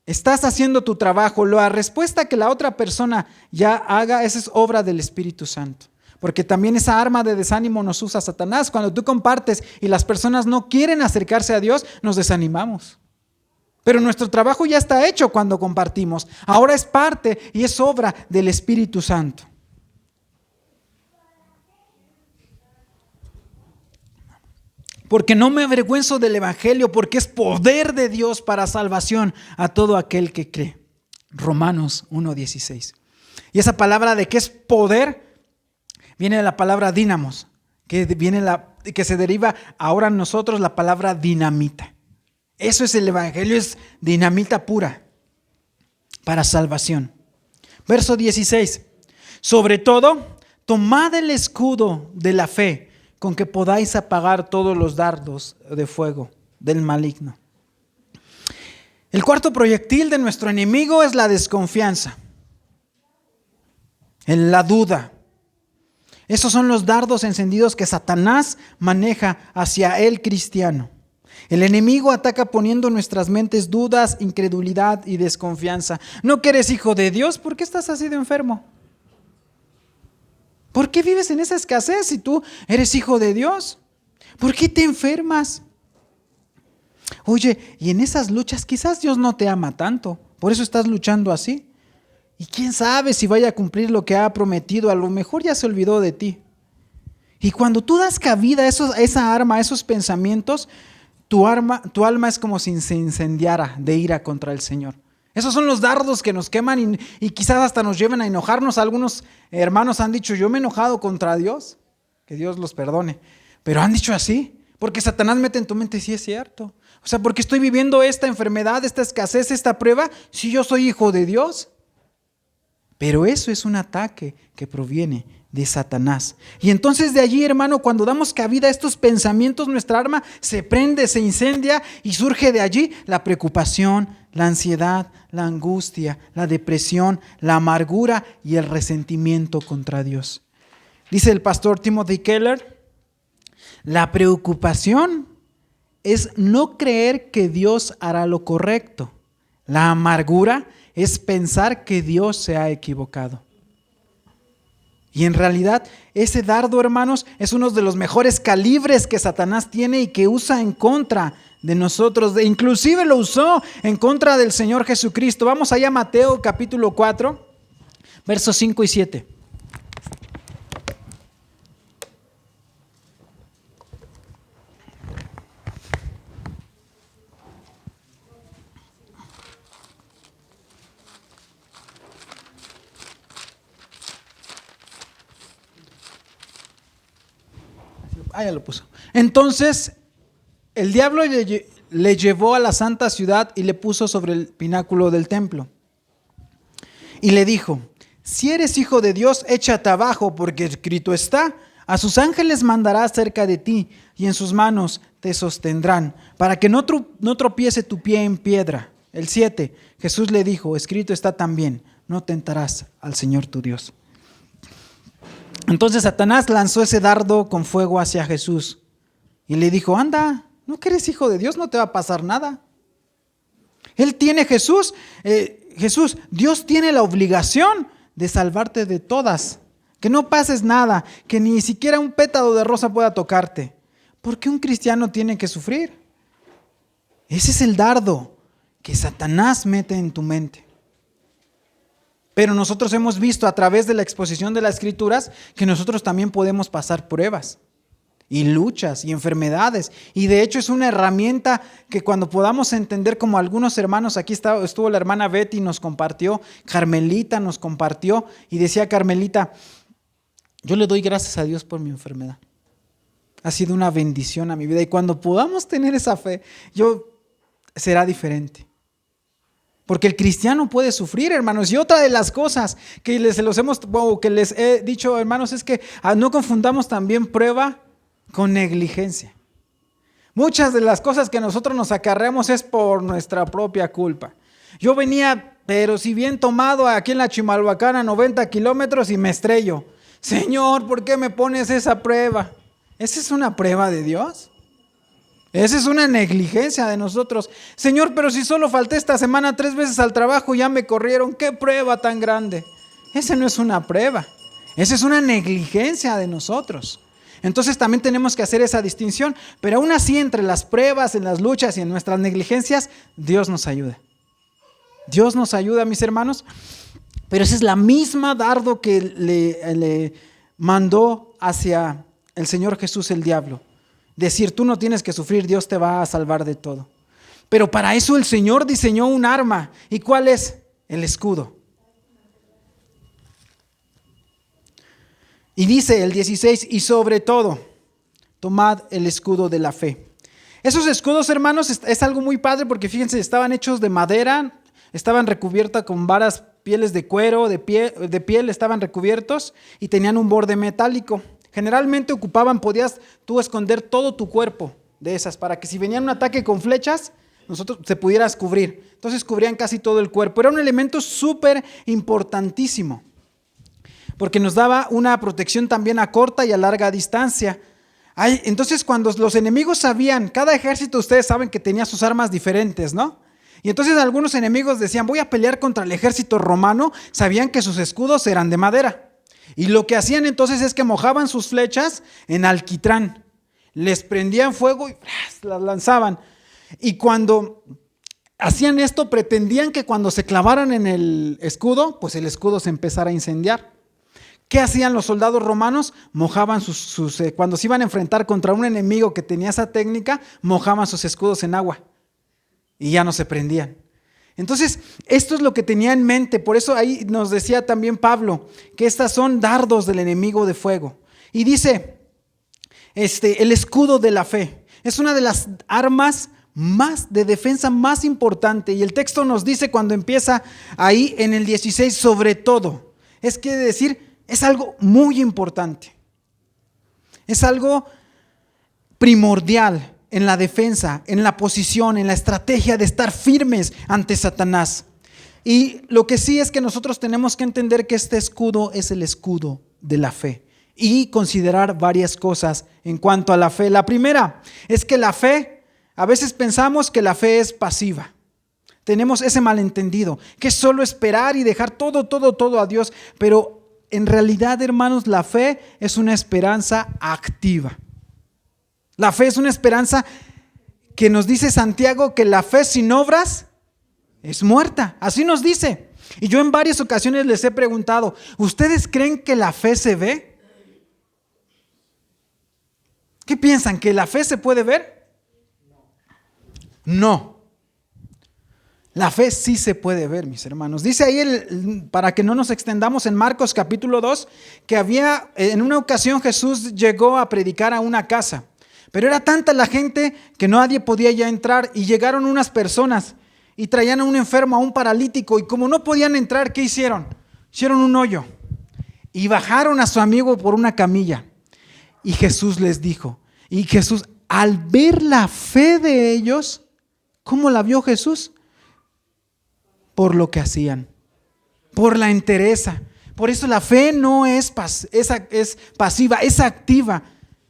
estás haciendo tu trabajo. La respuesta que la otra persona ya haga, esa es obra del Espíritu Santo. Porque también esa arma de desánimo nos usa Satanás. Cuando tú compartes y las personas no quieren acercarse a Dios, nos desanimamos. Pero nuestro trabajo ya está hecho cuando compartimos. Ahora es parte y es obra del Espíritu Santo. Porque no me avergüenzo del Evangelio, porque es poder de Dios para salvación a todo aquel que cree. Romanos 1:16. Y esa palabra de que es poder viene de la palabra dínamos, que se deriva ahora en nosotros la palabra dinamita. Eso es el Evangelio, es dinamita pura para salvación. Verso 16. Sobre todo, tomad el escudo de la fe, con que podáis apagar todos los dardos de fuego del maligno. El cuarto proyectil de nuestro enemigo es la desconfianza, la duda. Esos son los dardos encendidos que Satanás maneja hacia el cristiano. El enemigo ataca poniendo en nuestras mentes dudas, incredulidad y desconfianza. ¿No que eres hijo de Dios? ¿Por qué estás así de enfermo? ¿Por qué vives en esa escasez si tú eres hijo de Dios? ¿Por qué te enfermas? Oye, y en esas luchas quizás Dios no te ama tanto, por eso estás luchando así. Y quién sabe si vaya a cumplir lo que ha prometido, a lo mejor ya se olvidó de ti. Y cuando tú das cabida a esa arma, a esos pensamientos, tu alma es como si se incendiara de ira contra el Señor. Esos son los dardos que nos queman y quizás hasta nos lleven a enojarnos. Algunos hermanos han dicho, yo me he enojado contra Dios, que Dios los perdone. Pero han dicho así, porque Satanás mete en tu mente, sí es cierto. O sea, porque estoy viviendo esta enfermedad, esta escasez, esta prueba, si yo soy hijo de Dios. Pero eso es un ataque que proviene de Satanás. Y entonces de allí, hermano, cuando damos cabida a estos pensamientos, nuestra arma se prende, se incendia y surge de allí la preocupación, la ansiedad, la angustia, la depresión, la amargura y el resentimiento contra Dios. Dice el pastor Timothy Keller, la preocupación es no creer que Dios hará lo correcto. La amargura es pensar que Dios se ha equivocado. Y en realidad ese dardo, hermanos, es uno de los mejores calibres que Satanás tiene y que usa en contra de nosotros. Inclusive lo usó en contra del Señor Jesucristo. Vamos allá a Mateo capítulo 4, versos 5 y 7. Ya lo puso. Entonces, el diablo le llevó a la santa ciudad y le puso sobre el pináculo del templo. Y le dijo, si eres hijo de Dios, échate abajo, porque escrito está, a sus ángeles mandará cerca de ti, y en sus manos te sostendrán, para que no tropiece tu pie en piedra. El 7, Jesús le dijo, escrito está también, no tentarás al Señor tu Dios. Entonces Satanás lanzó ese dardo con fuego hacia Jesús y le dijo, anda, ¿no que eres hijo de Dios? No te va a pasar nada. Él tiene Jesús, Dios tiene la obligación de salvarte de todas. Que no pases nada, que ni siquiera un pétalo de rosa pueda tocarte. ¿Por qué un cristiano tiene que sufrir? Ese es el dardo que Satanás mete en tu mente. Pero nosotros hemos visto a través de la exposición de las Escrituras que nosotros también podemos pasar pruebas y luchas y enfermedades. Y de hecho es una herramienta que cuando podamos entender, como algunos hermanos, aquí estuvo la hermana Betty, nos compartió, Carmelita nos compartió y decía Carmelita, Yo le doy gracias a Dios por mi enfermedad. Ha sido una bendición a mi vida. Y cuando podamos tener esa fe, será diferente. Porque el cristiano puede sufrir, hermanos. Y otra de las cosas que les he dicho, hermanos, es que no confundamos también prueba con negligencia. Muchas de las cosas que nosotros nos acarreamos es por nuestra propia culpa. Yo venía, pero si bien tomado, aquí en la Chimalhuacán a 90 kilómetros y me estrello. Señor, ¿por qué me pones esa prueba? ¿Esa es una prueba de Dios? Esa es una negligencia de nosotros. Señor, pero si solo falté esta semana 3 veces al trabajo y ya me corrieron, ¿qué prueba tan grande? Esa no es una prueba. Esa es una negligencia de nosotros. Entonces también tenemos que hacer esa distinción. Pero aún así, entre las pruebas, en las luchas y en nuestras negligencias, Dios nos ayuda. Dios nos ayuda, mis hermanos. Pero esa es la misma dardo que le mandó hacia el Señor Jesús el diablo. Decir, tú no tienes que sufrir, Dios te va a salvar de todo. Pero para eso el Señor diseñó un arma. ¿Y cuál es? El escudo. Y dice el 16, y sobre todo, tomad el escudo de la fe. Esos escudos, hermanos, es algo muy padre porque fíjense, estaban hechos de madera, estaban recubiertas con varas, pieles de cuero, de piel estaban recubiertos y tenían un borde metálico. Generalmente podías tú esconder todo tu cuerpo de esas para que si venía un ataque con flechas, te pudieras cubrir. Entonces cubrían casi todo el cuerpo. Era un elemento súper importantísimo porque nos daba una protección también a corta y a larga distancia. Entonces cuando los enemigos sabían, cada ejército ustedes saben que tenía sus armas diferentes, ¿no? Y entonces algunos enemigos decían, voy a pelear contra el ejército romano, sabían que sus escudos eran de madera. Y lo que hacían entonces es que mojaban sus flechas en alquitrán, les prendían fuego y las lanzaban. Y cuando hacían esto, pretendían que cuando se clavaran en el escudo, pues el escudo se empezara a incendiar. ¿Qué hacían los soldados romanos? Mojaban cuando se iban a enfrentar contra un enemigo que tenía esa técnica, mojaban sus escudos en agua y ya no se prendían. Entonces, esto es lo que tenía en mente. Por eso ahí nos decía también Pablo que estas son dardos del enemigo de fuego. Y dice, el escudo de la fe es una de las armas de defensa más importante. Y el texto nos dice cuando empieza ahí en el 16, sobre todo. Es que decir, es algo muy importante. Es algo primordial en la defensa, en la posición, en la estrategia de estar firmes ante Satanás. Y lo que sí es que nosotros tenemos que entender que este escudo es el escudo de la fe y considerar varias cosas en cuanto a la fe. La primera es que la fe, a veces pensamos que la fe es pasiva. Tenemos ese malentendido, que es solo esperar y dejar todo a Dios, pero en realidad, hermanos, la fe es una esperanza activa. La fe es una esperanza que nos dice Santiago que la fe sin obras es muerta. Así nos dice. Y yo en varias ocasiones les he preguntado, ¿ustedes creen que la fe se ve? ¿Qué piensan? ¿Que la fe se puede ver? No. La fe sí se puede ver, mis hermanos. Dice ahí, para que no nos extendamos, en Marcos capítulo 2, que en una ocasión Jesús llegó a predicar a una casa. Pero era tanta la gente que nadie podía ya entrar y llegaron unas personas y traían a un enfermo, a un paralítico, y como no podían entrar, ¿qué hicieron? Hicieron un hoyo y bajaron a su amigo por una camilla. Y Jesús les dijo, y Jesús, al ver la fe de ellos, ¿cómo la vio Jesús? Por lo que hacían, por la entereza. Por eso la fe no es pasiva, es activa.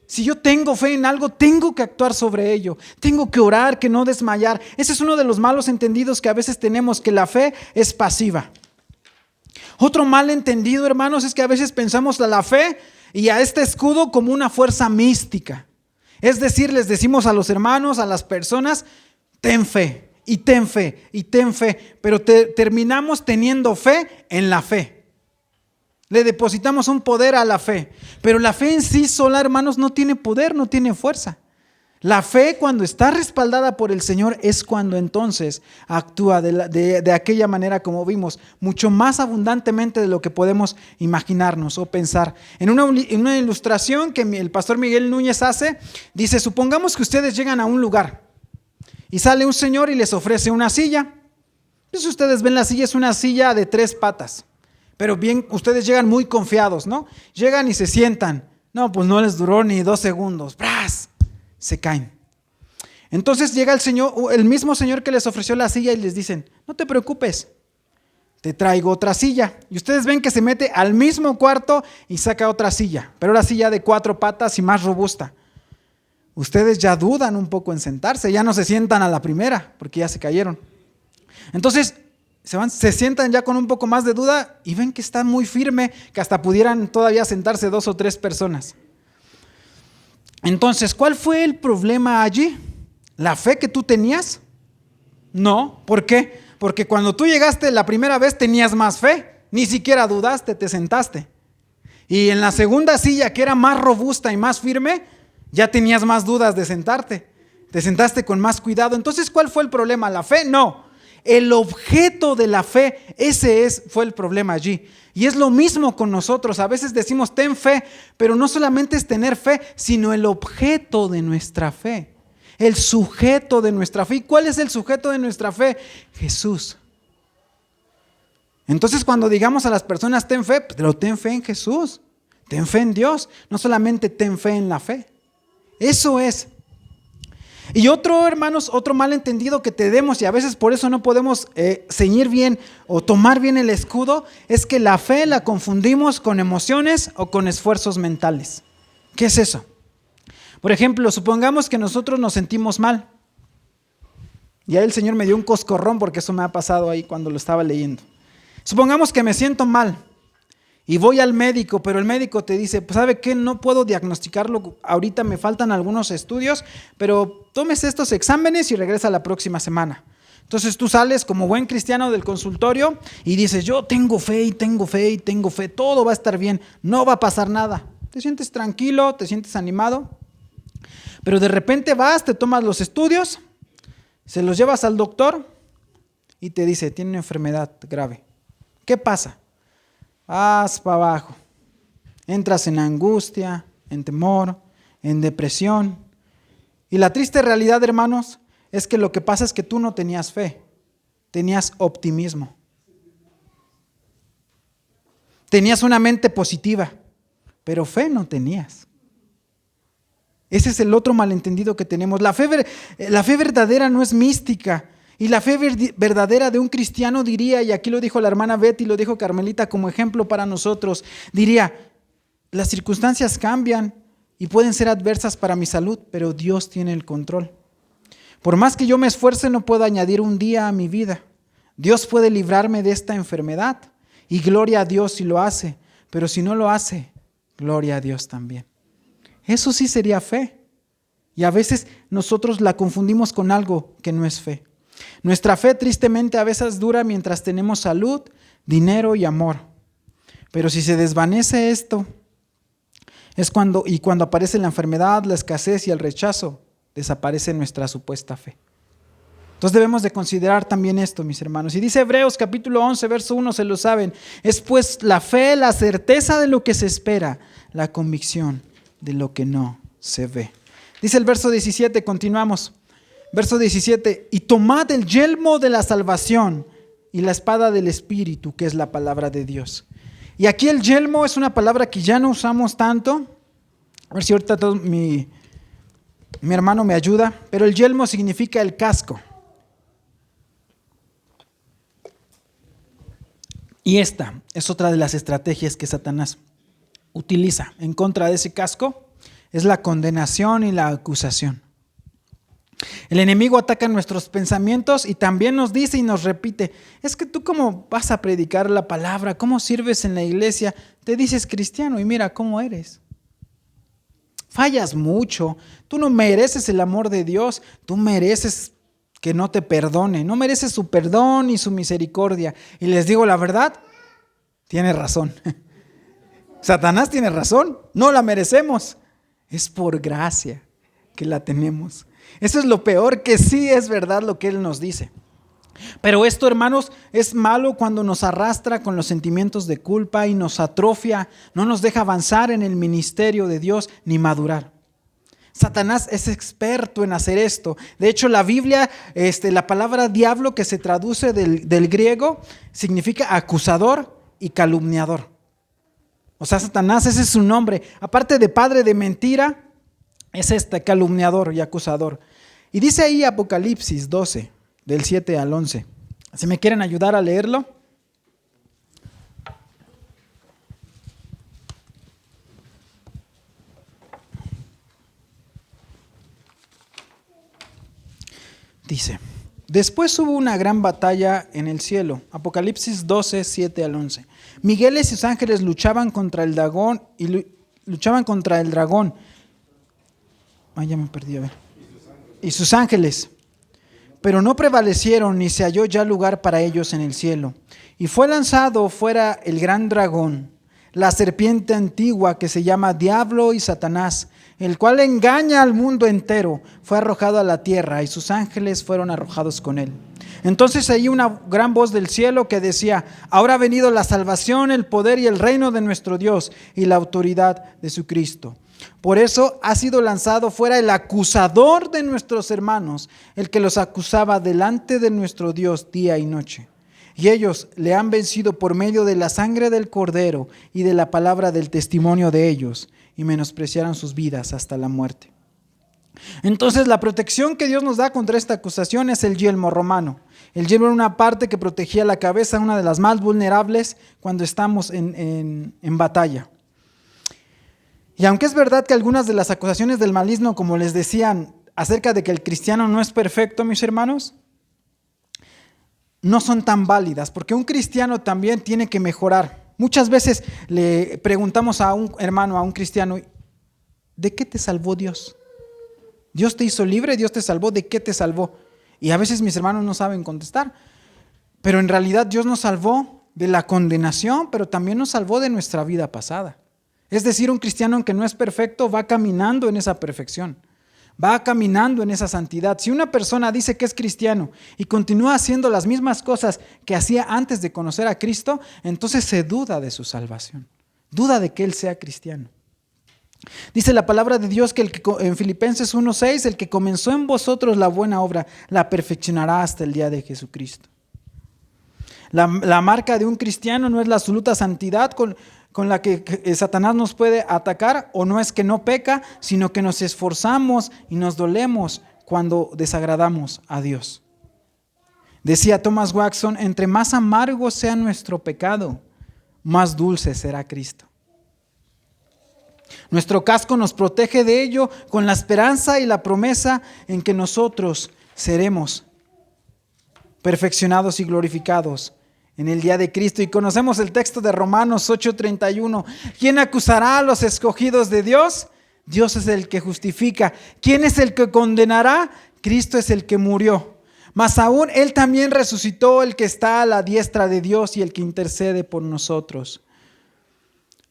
Si yo tengo fe en algo, tengo que actuar sobre ello. Tengo que orar, que no desmayar. Ese es uno de los malos entendidos que a veces tenemos, que la fe es pasiva. Otro mal entendido, hermanos, es que a veces pensamos a la fe y a este escudo como una fuerza mística. Es decir, les decimos a los hermanos, a las personas, ten fe, y ten fe, y ten fe. Pero terminamos teniendo fe en la fe. Le depositamos un poder a la fe, pero la fe en sí sola, hermanos, no tiene poder, no tiene fuerza. La fe, cuando está respaldada por el Señor, es cuando entonces actúa de aquella manera como vimos, mucho más abundantemente de lo que podemos imaginarnos o pensar. En una ilustración que el pastor Miguel Núñez hace, dice: supongamos que ustedes llegan a un lugar y sale un señor y les ofrece una silla. Entonces ustedes ven la silla, es una silla de 3 patas, pero bien, ustedes llegan muy confiados, ¿no? Llegan y se sientan. No, pues no les duró ni 2 segundos. ¡Bras! Se caen. Entonces llega el mismo señor que les ofreció la silla y les dicen: no te preocupes, te traigo otra silla. Y ustedes ven que se mete al mismo cuarto y saca otra silla, pero ahora silla de 4 patas y más robusta. Ustedes ya dudan un poco en sentarse, ya no se sientan a la primera porque ya se cayeron. Entonces se sientan ya con un poco más de duda y ven que está muy firme, que hasta pudieran todavía sentarse 2 o 3 personas. Entonces, ¿cuál fue el problema allí? ¿La fe que tú tenías? No. ¿Por qué? Porque cuando tú llegaste la primera vez tenías más fe, ni siquiera dudaste, te sentaste. Y en la segunda silla, que era más robusta y más firme, ya tenías más dudas de sentarte. Te sentaste con más cuidado. Entonces, ¿cuál fue el problema? ¿La fe? No. El objeto de la fe, fue el problema allí. Y es lo mismo con nosotros. A veces decimos ten fe, pero no solamente es tener fe, sino el objeto de nuestra fe. El sujeto de nuestra fe. ¿Y cuál es el sujeto de nuestra fe? Jesús. Entonces cuando digamos a las personas ten fe, pero ten fe en Jesús. Ten fe en Dios. No solamente ten fe en la fe. Eso es. Y hermanos, otro malentendido que tenemos, y a veces por eso no podemos ceñir bien o tomar bien el escudo, es que la fe la confundimos con emociones o con esfuerzos mentales. ¿Qué es eso? Por ejemplo, supongamos que nosotros nos sentimos mal. Y ahí el Señor me dio un coscorrón porque eso me ha pasado ahí cuando lo estaba leyendo. Supongamos que me siento mal y voy al médico, pero el médico te dice: pues ¿sabe qué? No puedo diagnosticarlo, ahorita me faltan algunos estudios, pero tómese estos exámenes y regresa la próxima semana. Entonces tú sales como buen cristiano del consultorio y dices: yo tengo fe y tengo fe y tengo fe, todo va a estar bien, no va a pasar nada. Te sientes tranquilo, te sientes animado, pero de repente vas, te tomas los estudios, se los llevas al doctor y te dice: tiene una enfermedad grave. ¿Qué pasa? Vas para abajo, entras en angustia, en temor, en depresión. Y la triste realidad, hermanos, es que lo que pasa es que tú no tenías fe, tenías optimismo. Tenías una mente positiva, pero fe no tenías. Ese es el otro malentendido que tenemos. La fe verdadera no es mística. Y la fe verdadera de un cristiano diría, y aquí lo dijo la hermana Betty, lo dijo Carmelita como ejemplo para nosotros, diría: las circunstancias cambian y pueden ser adversas para mi salud, pero Dios tiene el control. Por más que yo me esfuerce, no puedo añadir un día a mi vida. Dios puede librarme de esta enfermedad y gloria a Dios si lo hace, pero si no lo hace, gloria a Dios también. Eso sí sería fe. Y a veces nosotros la confundimos con algo que no es fe. Nuestra fe tristemente a veces dura mientras tenemos salud, dinero y amor. Pero si se desvanece esto, cuando aparece la enfermedad, la escasez y el rechazo, desaparece nuestra supuesta fe. Entonces debemos de considerar también esto, mis hermanos. Y dice Hebreos capítulo 11, verso 1, se lo saben: es pues la fe, la certeza de lo que se espera, la convicción de lo que no se ve. Dice el verso 17, continuamos. Verso 17: y tomad el yelmo de la salvación y la espada del Espíritu, que es la palabra de Dios. Y aquí el yelmo es una palabra que ya no usamos tanto. A ver si ahorita mi hermano me ayuda. Pero el yelmo significa el casco. Y esta es otra de las estrategias que Satanás utiliza en contra de ese casco. Es la condenación y la acusación. El enemigo ataca nuestros pensamientos y también nos dice y nos repite: es que tú cómo vas a predicar la palabra, cómo sirves en la iglesia, te dices cristiano y mira cómo eres. Fallas mucho, tú no mereces el amor de Dios, tú mereces que no te perdone, no mereces su perdón y su misericordia. Y les digo la verdad, tiene razón. Satanás tiene razón, no la merecemos, es por gracia. que la tenemos. Eso es lo peor, que sí es verdad lo que Él nos dice. Pero esto, hermanos, es malo cuando nos arrastra con los sentimientos de culpa y nos atrofia, no nos deja avanzar en el ministerio de Dios ni madurar. Satanás es experto en hacer esto. De hecho, la Biblia, la palabra diablo, que se traduce del griego, significa acusador y calumniador. O sea, Satanás, ese es su nombre. Aparte de padre de mentira, es calumniador y acusador. Y dice ahí Apocalipsis 12, del 7 al 11. Si me quieren ayudar a leerlo. Dice: después hubo una gran batalla en el cielo. Apocalipsis 12, 7 al 11. Miguel y sus ángeles luchaban contra el dragón ya me perdí, a ver. Y sus ángeles. Pero no prevalecieron, ni se halló ya lugar para ellos en el cielo. Y fue lanzado fuera el gran dragón, la serpiente antigua, que se llama Diablo y Satanás, el cual engaña al mundo entero. Fue arrojado a la tierra, y sus ángeles fueron arrojados con él. Entonces oí una gran voz del cielo que decía: ahora ha venido la salvación, el poder y el reino de nuestro Dios y la autoridad de su Cristo. Por eso ha sido lanzado fuera el acusador de nuestros hermanos, el que los acusaba delante de nuestro Dios día y noche. Y ellos le han vencido por medio de la sangre del Cordero y de la palabra del testimonio de ellos, y menospreciaron sus vidas hasta la muerte. Entonces, la protección que Dios nos da contra esta acusación es el yelmo romano. El yelmo era una parte que protegía la cabeza, una de las más vulnerables cuando estamos en batalla. Y aunque es verdad que algunas de las acusaciones del maligno, como les decían, acerca de que el cristiano no es perfecto, mis hermanos, no son tan válidas, porque un cristiano también tiene que mejorar. Muchas veces le preguntamos a un hermano, a un cristiano: ¿de qué te salvó Dios? ¿Dios te hizo libre? ¿Dios te salvó? ¿De qué te salvó? Y a veces mis hermanos no saben contestar. Pero en realidad Dios nos salvó de la condenación, pero también nos salvó de nuestra vida pasada. Es decir, un cristiano, aunque no es perfecto, va caminando en esa perfección, va caminando en esa santidad. Si una persona dice que es cristiano y continúa haciendo las mismas cosas que hacía antes de conocer a Cristo, entonces se duda de su salvación, duda de que él sea cristiano. Dice la palabra de Dios que en Filipenses 1:6, el que comenzó en vosotros la buena obra, la perfeccionará hasta el día de Jesucristo. La marca de un cristiano no es la absoluta santidad con la que Satanás nos puede atacar, o no es que no peca, sino que nos esforzamos y nos dolemos cuando desagradamos a Dios. Decía Thomas Watson: entre más amargo sea nuestro pecado, más dulce será Cristo. Nuestro casco nos protege de ello con la esperanza y la promesa en que nosotros seremos perfeccionados y glorificados en el día de Cristo. Y conocemos el texto de Romanos 8:31. ¿Quién acusará a los escogidos de Dios? Dios es el que justifica. ¿Quién es el que condenará? Cristo es el que murió. Mas aún Él también resucitó, el que está a la diestra de Dios y el que intercede por nosotros.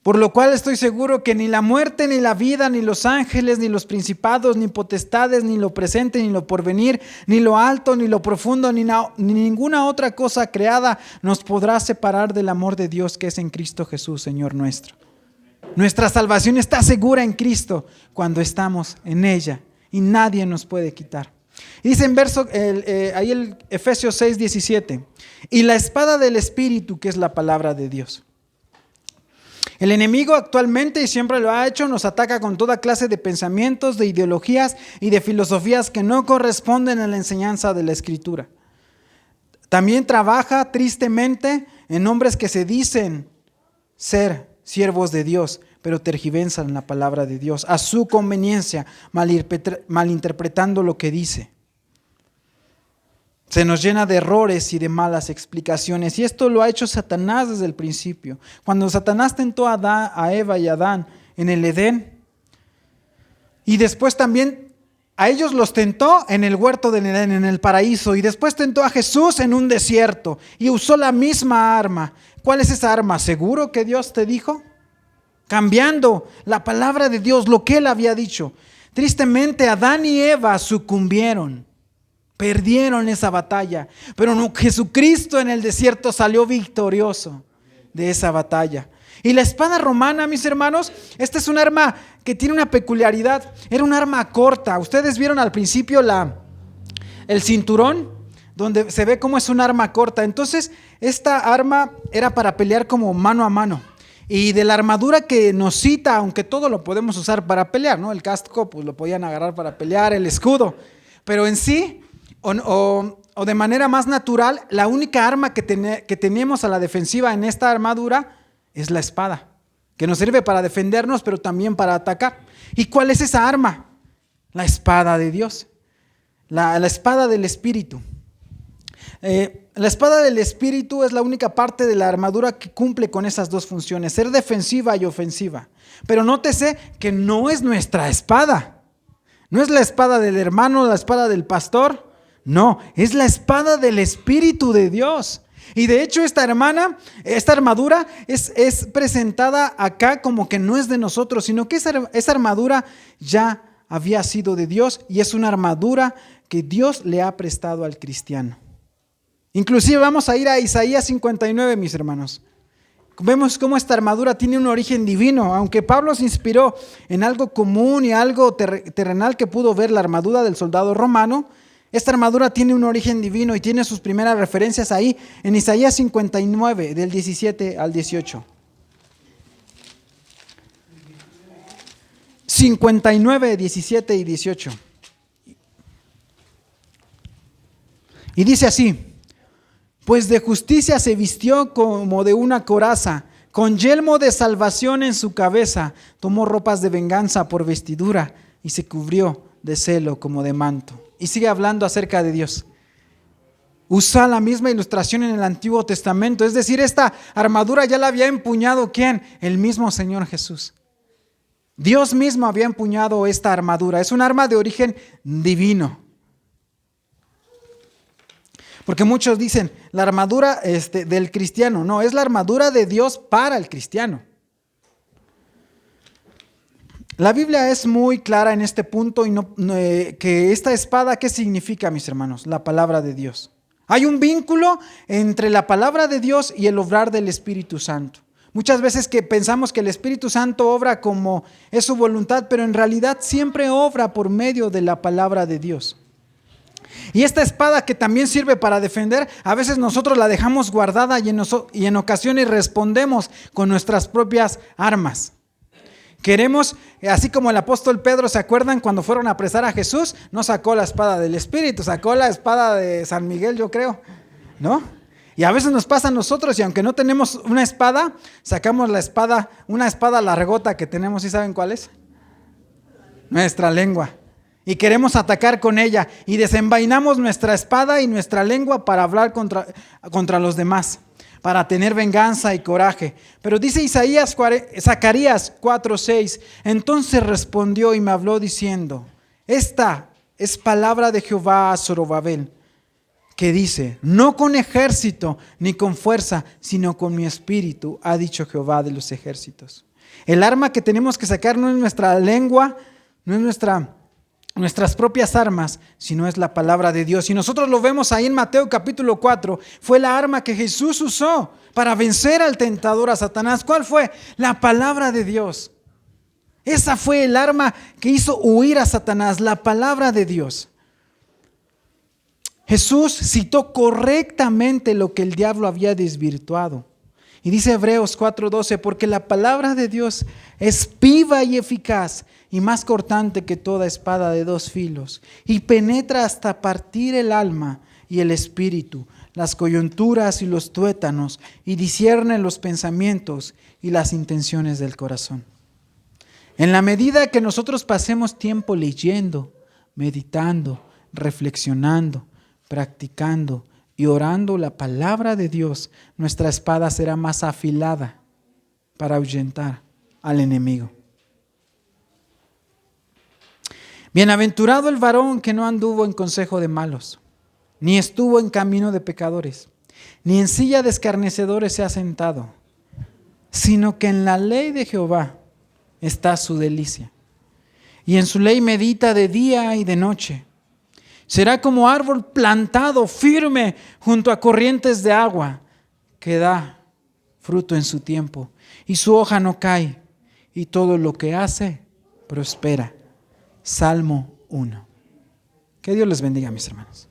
Por lo cual estoy seguro que ni la muerte, ni la vida, ni los ángeles, ni los principados, ni potestades, ni lo presente, ni lo porvenir, ni lo alto, ni lo profundo, ni ninguna otra cosa creada nos podrá separar del amor de Dios que es en Cristo Jesús, Señor nuestro. Nuestra salvación está segura en Cristo cuando estamos en ella, y nadie nos puede quitar. Y dice en ahí el Efesios 6:17, y la espada del Espíritu, que es la palabra de Dios. El enemigo actualmente, y siempre lo ha hecho, nos ataca con toda clase de pensamientos, de ideologías y de filosofías que no corresponden a la enseñanza de la Escritura. También trabaja tristemente en hombres que se dicen ser siervos de Dios, pero tergiversan la palabra de Dios a su conveniencia, malinterpretando lo que dice. Se nos llena de errores y de malas explicaciones. Y esto lo ha hecho Satanás desde el principio. Cuando Satanás tentó a Eva y a Adán en el Edén, y después también a ellos los tentó en el huerto del Edén, en el paraíso, y después tentó a Jesús en un desierto y usó la misma arma. ¿Cuál es esa arma? ¿Seguro que Dios te dijo? Cambiando la palabra de Dios, lo que Él había dicho. Tristemente, Adán y Eva sucumbieron, perdieron esa batalla, pero Jesucristo en el desierto salió victorioso de esa batalla. Y la espada romana, mis hermanos, esta es un arma que tiene una peculiaridad. Era un arma corta. Ustedes vieron al principio el cinturón, donde se ve cómo es un arma corta. Entonces, esta arma era para pelear como mano a mano. Y de la armadura que nos cita, aunque todo lo podemos usar para pelear, ¿no? El casco, pues lo podían agarrar para pelear, el escudo. Pero en sí, o de manera más natural, la única arma que teníamos a la defensiva en esta armadura es la espada, que nos sirve para defendernos, pero también para atacar. ¿Y cuál es esa arma? La espada de Dios, la espada del Espíritu. La espada del Espíritu es la única parte de la armadura que cumple con esas dos funciones, ser defensiva y ofensiva. Pero nótese que no es nuestra espada, no es la espada del hermano, la espada del pastor, no, es la espada del Espíritu de Dios. Y de hecho esta armadura es presentada acá como que no es de nosotros, sino que esa armadura ya había sido de Dios y es una armadura que Dios le ha prestado al cristiano. Inclusive vamos a ir a Isaías 59, mis hermanos. Vemos cómo esta armadura tiene un origen divino. Aunque Pablo se inspiró en algo común y algo terrenal que pudo ver la armadura del soldado romano, esta armadura tiene un origen divino y tiene sus primeras referencias ahí en Isaías 59, del 17 al 18. 59, 17 y 18. Y dice así: pues de justicia se vistió como de una coraza, con yelmo de salvación en su cabeza, tomó ropas de venganza por vestidura y se cubrió de celo como de manto. Y sigue hablando acerca de Dios. Usa la misma ilustración en el Antiguo Testamento, es decir, esta armadura ya la había empuñado ¿quién? El mismo Señor Jesús. Dios mismo había empuñado esta armadura, es un arma de origen divino. Porque muchos dicen, la armadura del cristiano, no, es la armadura de Dios para el cristiano. La Biblia es muy clara en este punto y que esta espada, ¿qué significa, mis hermanos? La palabra de Dios. Hay un vínculo entre la palabra de Dios y el obrar del Espíritu Santo. Muchas veces que pensamos que el Espíritu Santo obra como es su voluntad, pero en realidad siempre obra por medio de la palabra de Dios. Y esta espada que también sirve para defender, a veces nosotros la dejamos guardada y en ocasiones respondemos con nuestras propias armas. Queremos, así como el apóstol Pedro, ¿se acuerdan cuando fueron a apresar a Jesús? No sacó la espada del Espíritu, sacó la espada de San Miguel, yo creo, ¿no? Y a veces nos pasa a nosotros y aunque no tenemos una espada, sacamos una espada largota que tenemos, ¿sí saben cuál es? Nuestra lengua. Y queremos atacar con ella y desenvainamos nuestra espada y nuestra lengua para hablar contra los demás, para tener venganza y coraje. Pero dice Zacarías 4:6, entonces respondió y me habló diciendo, esta es palabra de Jehová a Zorobabel, que dice, no con ejército ni con fuerza, sino con mi espíritu, ha dicho Jehová de los ejércitos. El arma que tenemos que sacar no es nuestra lengua, no es nuestras propias armas, sino es la palabra de Dios. Y nosotros lo vemos ahí en Mateo capítulo 4, fue la arma que Jesús usó para vencer al tentador, a Satanás. ¿Cuál fue? La palabra de Dios. Esa fue el arma que hizo huir a Satanás, la palabra de Dios. Jesús citó correctamente lo que el diablo había desvirtuado. Y dice Hebreos 4:12, porque la palabra de Dios es viva y eficaz y más cortante que toda espada de dos filos, y penetra hasta partir el alma y el espíritu, las coyunturas y los tuétanos, y discierne los pensamientos y las intenciones del corazón. En la medida que nosotros pasemos tiempo leyendo, meditando, reflexionando, practicando y orando la palabra de Dios, nuestra espada será más afilada para ahuyentar al enemigo. Bienaventurado el varón que no anduvo en consejo de malos, ni estuvo en camino de pecadores, ni en silla de escarnecedores se ha sentado, sino que en la ley de Jehová está su delicia. y en su ley medita de día y de noche. Será como árbol plantado firme junto a corrientes de agua, que da fruto en su tiempo, y su hoja no cae, y todo lo que hace prospera. Salmo 1. Que Dios les bendiga, mis hermanos.